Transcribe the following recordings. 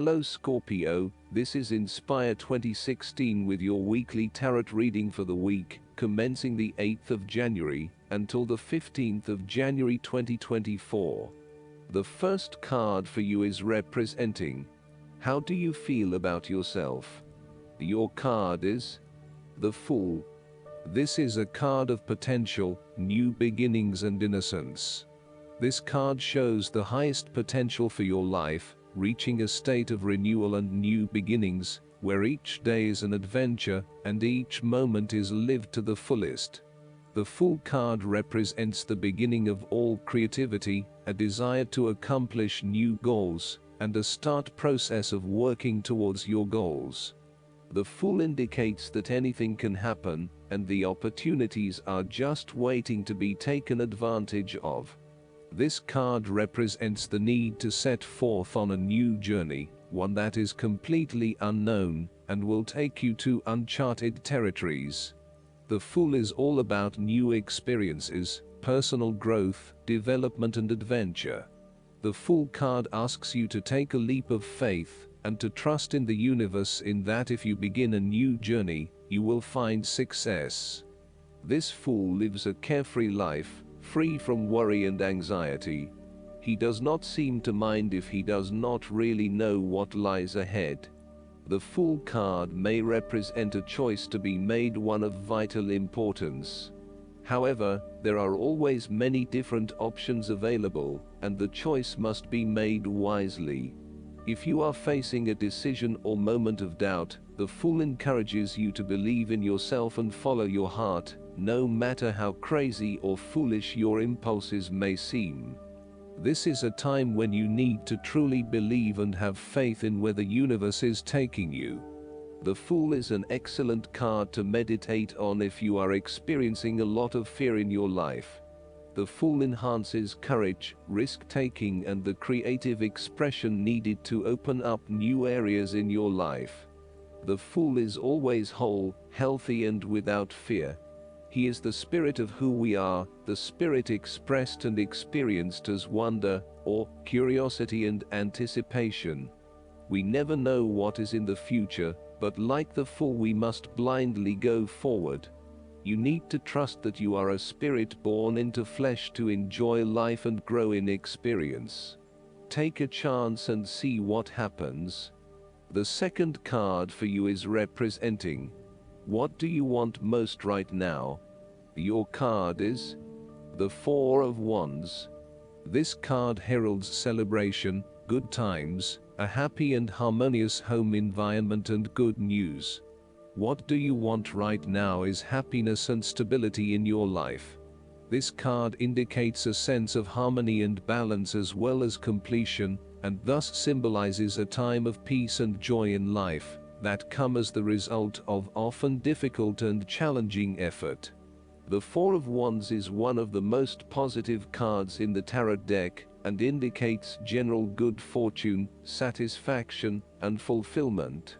Hello Scorpio, this is Inspire 2016 with your weekly tarot reading for the week, commencing the 8th of January until the 15th of January 2024. The first card for you is representing, how do you feel about yourself? Your card is the Fool. This is a card of potential, new beginnings and innocence. This card shows the highest potential for your life, reaching a state of renewal and new beginnings, where each day is an adventure and each moment is lived to the fullest. The Fool card represents the beginning of all creativity, a desire to accomplish new goals, and a start process of working towards your goals. The Fool indicates that anything can happen, and the opportunities are just waiting to be taken advantage of. This card represents the need to set forth on a new journey, one that is completely unknown, and will take you to uncharted territories. The Fool is all about new experiences, personal growth, development and adventure. The Fool card asks you to take a leap of faith, and to trust in the universe in that if you begin a new journey, you will find success. This Fool lives a carefree life, free from worry and anxiety. He does not seem to mind if he does not really know what lies ahead. The Fool card may represent a choice to be made, one of vital importance. However, there are always many different options available, and the choice must be made wisely. If you are facing a decision or moment of doubt, the Fool encourages you to believe in yourself and follow your heart, no matter how crazy or foolish your impulses may seem. This is a time when you need to truly believe and have faith in where the universe is taking you. The Fool is an excellent card to meditate on if you are experiencing a lot of fear in your life. The Fool enhances courage, risk-taking and the creative expression needed to open up new areas in your life. The Fool is always whole, healthy and without fear. He is the spirit of who we are, the spirit expressed and experienced as wonder, or curiosity and anticipation. We never know what is in the future, but like the Fool we must blindly go forward. You need to trust that you are a spirit born into flesh to enjoy life and grow in experience. Take a chance and see what happens. The second card for you is representing, what do you want most right now? Your card is the Four of Wands. This card heralds celebration, good times, a happy and harmonious home environment and good news. What do you want right now is happiness and stability in your life. This card indicates a sense of harmony and balance as well as completion, and thus symbolizes a time of peace and joy in life that come as the result of often difficult and challenging effort. The Four of Wands is one of the most positive cards in the tarot deck and indicates general good fortune, satisfaction, and fulfillment.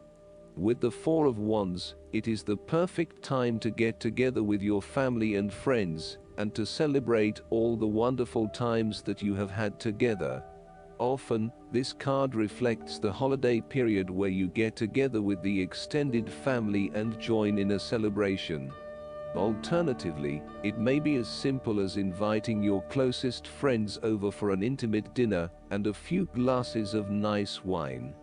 With the Four of Wands, it is the perfect time to get together with your family and friends and to celebrate all the wonderful times that you have had together. Often, this card reflects the holiday period where you get together with the extended family and join in a celebration. Alternatively, it may be as simple as inviting your closest friends over for an intimate dinner and a few glasses of nice wine.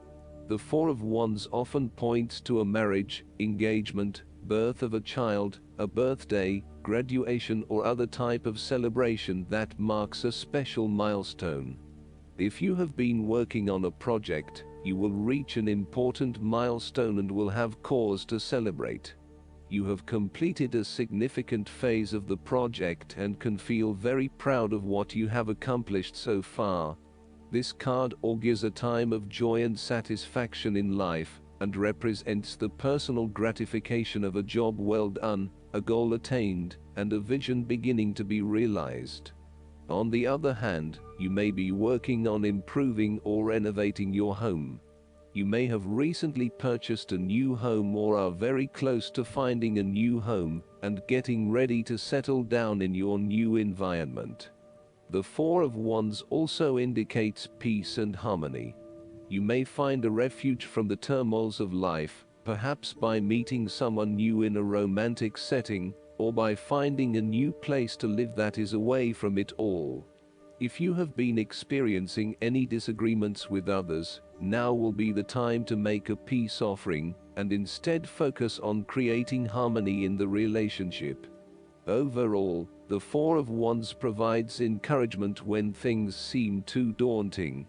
The Four of Wands often points to a marriage, engagement, birth of a child, a birthday, graduation or other type of celebration that marks a special milestone. If you have been working on a project, you will reach an important milestone and will have cause to celebrate. You have completed a significant phase of the project and can feel very proud of what you have accomplished so far. This card augurs a time of joy and satisfaction in life, and represents the personal gratification of a job well done, a goal attained, and a vision beginning to be realized. On the other hand, you may be working on improving or renovating your home. You may have recently purchased a new home or are very close to finding a new home and getting ready to settle down in your new environment. The Four of Wands also indicates peace and harmony. You may find a refuge from the turmoils of life, perhaps by meeting someone new in a romantic setting, or by finding a new place to live that is away from it all. If you have been experiencing any disagreements with others, now will be the time to make a peace offering, and instead focus on creating harmony in the relationship. Overall, the Four of Wands provides encouragement when things seem too daunting.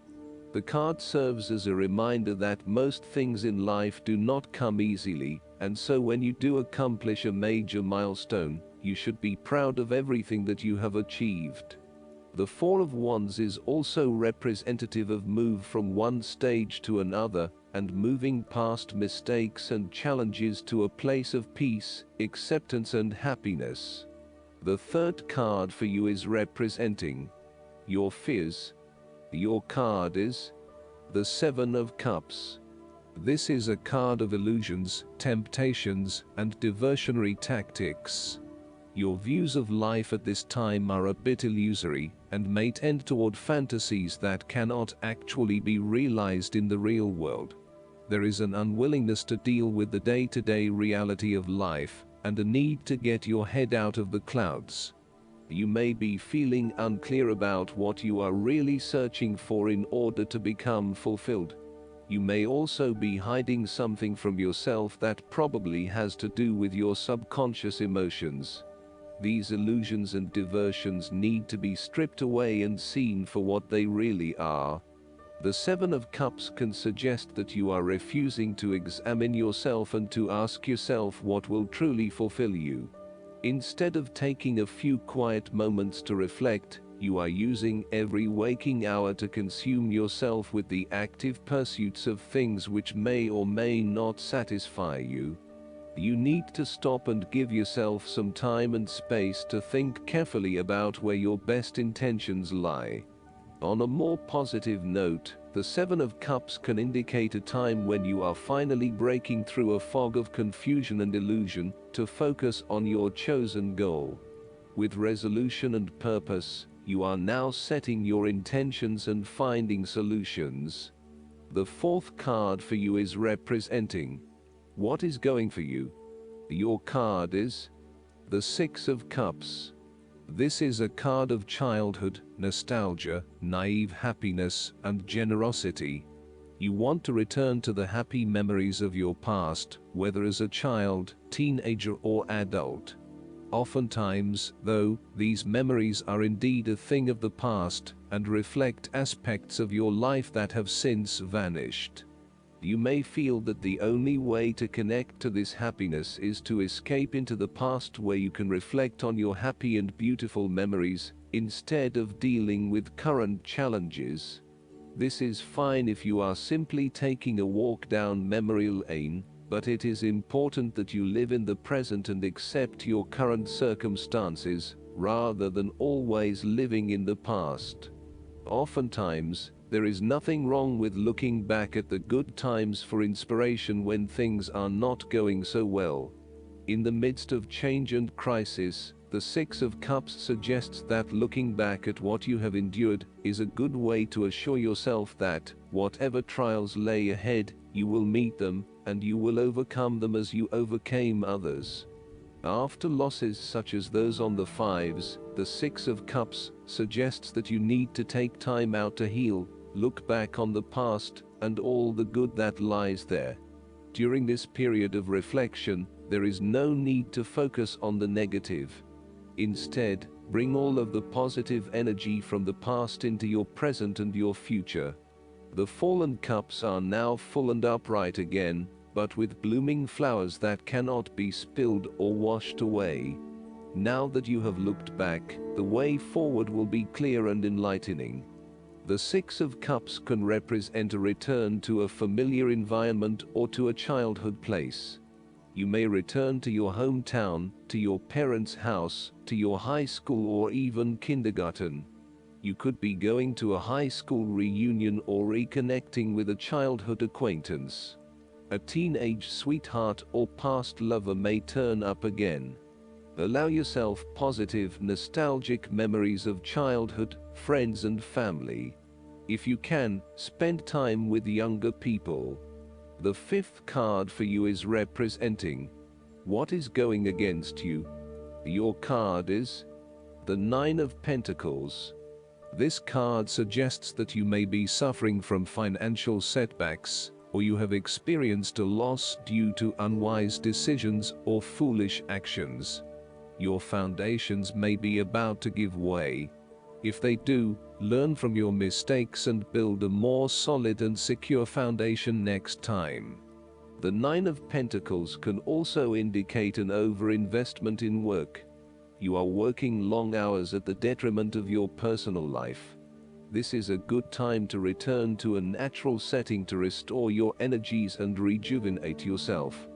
The card serves as a reminder that most things in life do not come easily, and so when you do accomplish a major milestone, you should be proud of everything that you have achieved. The Four of Wands is also representative of move from one stage to another, and moving past mistakes and challenges to a place of peace, acceptance and happiness. The third card for you is representing your fears. Your card is the Seven of Cups. This is a card of illusions, temptations, and diversionary tactics. Your views of life at this time are a bit illusory, and may tend toward fantasies that cannot actually be realized in the real world. There is an unwillingness to deal with the day-to-day reality of life, and a need to get your head out of the clouds. You may be feeling unclear about what you are really searching for in order to become fulfilled. You may also be hiding something from yourself that probably has to do with your subconscious emotions. These illusions and diversions need to be stripped away and seen for what they really are. The Seven of Cups can suggest that you are refusing to examine yourself and to ask yourself what will truly fulfill you. Instead of taking a few quiet moments to reflect, you are using every waking hour to consume yourself with the active pursuits of things which may or may not satisfy you. You need to stop and give yourself some time and space to think carefully about where your best intentions lie. On a more positive note, the Seven of Cups can indicate a time when you are finally breaking through a fog of confusion and illusion to focus on your chosen goal. With resolution and purpose, you are now setting your intentions and finding solutions. The fourth card for you is representing what is going for you. Your card is the Six of Cups. This is a card of childhood, nostalgia, naive happiness, and generosity. You want to return to the happy memories of your past, whether as a child, teenager, or adult. Oftentimes, though, these memories are indeed a thing of the past, and reflect aspects of your life that have since vanished. You may feel that the only way to connect to this happiness is to escape into the past where you can reflect on your happy and beautiful memories, instead of dealing with current challenges. This is fine if you are simply taking a walk down memory lane, but it is important that you live in the present and accept your current circumstances, rather than always living in the past. Oftentimes, there is nothing wrong with looking back at the good times for inspiration when things are not going so well. In the midst of change and crisis, the Six of Cups suggests that looking back at what you have endured is a good way to assure yourself that, whatever trials lay ahead, you will meet them, and you will overcome them as you overcame others. After losses such as those on the fives, the Six of Cups suggests that you need to take time out to heal, look back on the past, and all the good that lies there. During this period of reflection, there is no need to focus on the negative. Instead, bring all of the positive energy from the past into your present and your future. The fallen cups are now full and upright again, but with blooming flowers that cannot be spilled or washed away. Now that you have looked back, the way forward will be clear and enlightening. The Six of Cups can represent a return to a familiar environment or to a childhood place. You may return to your hometown, to your parents' house, to your high school or even kindergarten. You could be going to a high school reunion or reconnecting with a childhood acquaintance. A teenage sweetheart or past lover may turn up again. Allow yourself positive, nostalgic memories of childhood, friends and family. If you can, spend time with younger people. The fifth card for you is representing what is going against you. Your card is the Nine of Pentacles. This card suggests that you may be suffering from financial setbacks, or you have experienced a loss due to unwise decisions or foolish actions. Your foundations may be about to give way. If they do, learn from your mistakes and build a more solid and secure foundation next time. The Nine of Pentacles can also indicate an overinvestment in work. You are working long hours at the detriment of your personal life. This is a good time to return to a natural setting to restore your energies and rejuvenate yourself.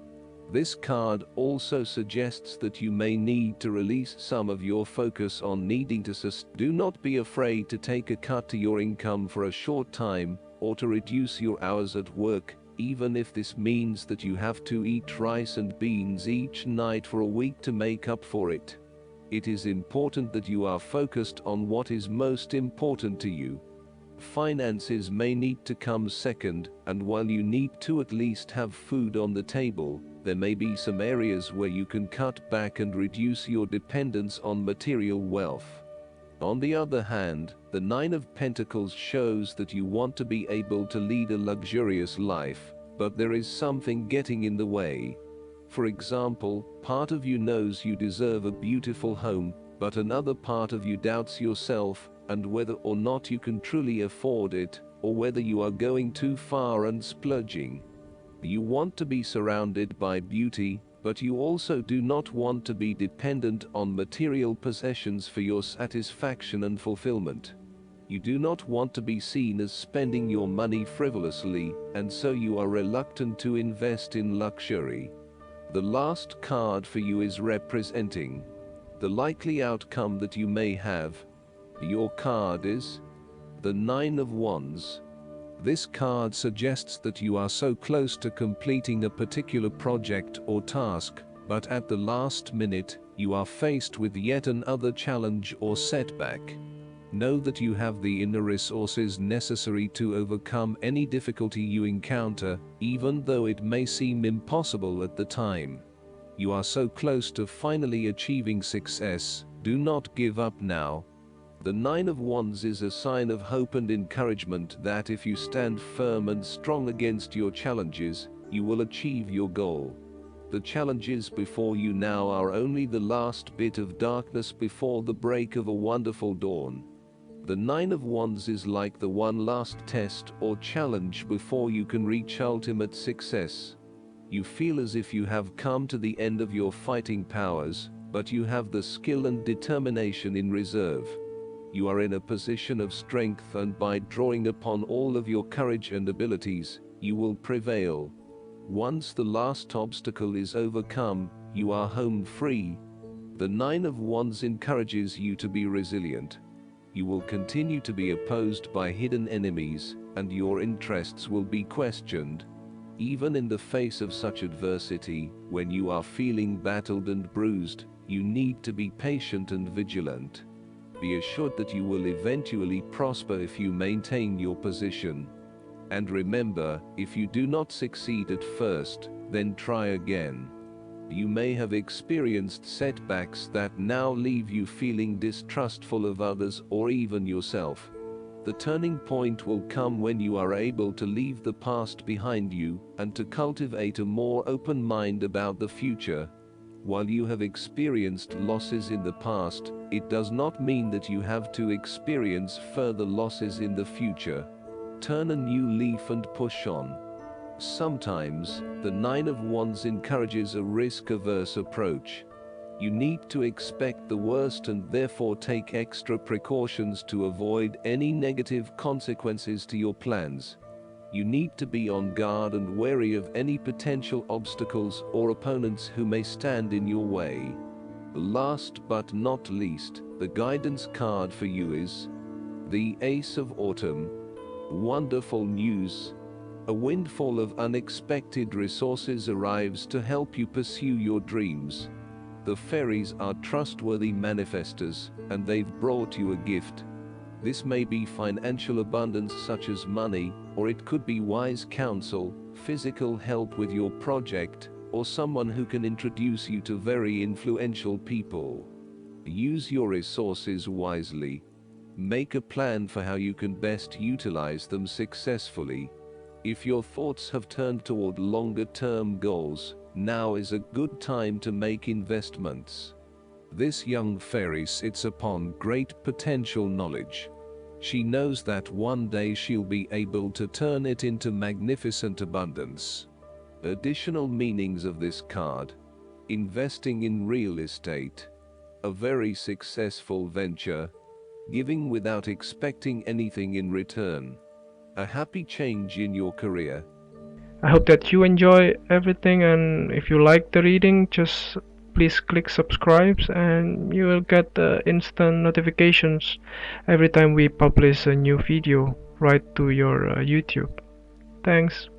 This card also suggests that you may need to release some of your focus on needing to Do not be afraid to take a cut to your income for a short time, or to reduce your hours at work, even if this means that you have to eat rice and beans each night for a week to make up for it. It is important that you are focused on what is most important to you. Finances may need to come second, and while you need to at least have food on the table, there may be some areas where you can cut back and reduce your dependence on material wealth. On the other hand, the Nine of Pentacles shows that you want to be able to lead a luxurious life, but there is something getting in the way. For example, part of you knows you deserve a beautiful home, but another part of you doubts yourself and whether or not you can truly afford it, or whether you are going too far and splurging. You want to be surrounded by beauty, but you also do not want to be dependent on material possessions for your satisfaction and fulfillment. You do not want to be seen as spending your money frivolously, and so you are reluctant to invest in luxury. The last card for you is representing the likely outcome that you may have. Your card is the Nine of Wands. This card suggests that you are so close to completing a particular project or task, but at the last minute, you are faced with yet another challenge or setback. Know that you have the inner resources necessary to overcome any difficulty you encounter, even though it may seem impossible at the time. You are so close to finally achieving success. Do not give up now. The Nine of Wands is a sign of hope and encouragement that if you stand firm and strong against your challenges, you will achieve your goal. The challenges before you now are only the last bit of darkness before the break of a wonderful dawn. The Nine of Wands is like the one last test or challenge before you can reach ultimate success. You feel as if you have come to the end of your fighting powers, but you have the skill and determination in reserve. You are in a position of strength, and by drawing upon all of your courage and abilities, you will prevail. Once the last obstacle is overcome, you are home free. The Nine of Wands encourages you to be resilient. You will continue to be opposed by hidden enemies, and your interests will be questioned. Even in the face of such adversity, when you are feeling battered and bruised, you need to be patient and vigilant. Be assured that you will eventually prosper if you maintain your position. And remember, if you do not succeed at first, then try again. You may have experienced setbacks that now leave you feeling distrustful of others or even yourself. The turning point will come when you are able to leave the past behind you and to cultivate a more open mind about the future. While you have experienced losses in the past, it does not mean that you have to experience further losses in the future. Turn a new leaf and push on. Sometimes, the Nine of Wands encourages a risk-averse approach. You need to expect the worst and therefore take extra precautions to avoid any negative consequences to your plans. You need to be on guard and wary of any potential obstacles or opponents who may stand in your way. Last but not least, the guidance card for you is the Ace of Autumn. Wonderful news! A windfall of unexpected resources arrives to help you pursue your dreams. The fairies are trustworthy manifestors, and they've brought you a gift. This may be financial abundance such as money, or it could be wise counsel, physical help with your project, or someone who can introduce you to very influential people. Use your resources wisely. Make a plan for how you can best utilize them successfully. If your thoughts have turned toward longer-term goals, now is a good time to make investments. This young fairy sits upon great potential knowledge. She knows that one day she'll be able to turn it into magnificent abundance. Additional meanings of this card: investing in real estate, a very successful venture, giving without expecting anything in return, a happy change in your career. I hope that you enjoy everything, and if you like the reading, just please click subscribe and you will get instant notifications every time we publish a new video right to your YouTube. Thanks.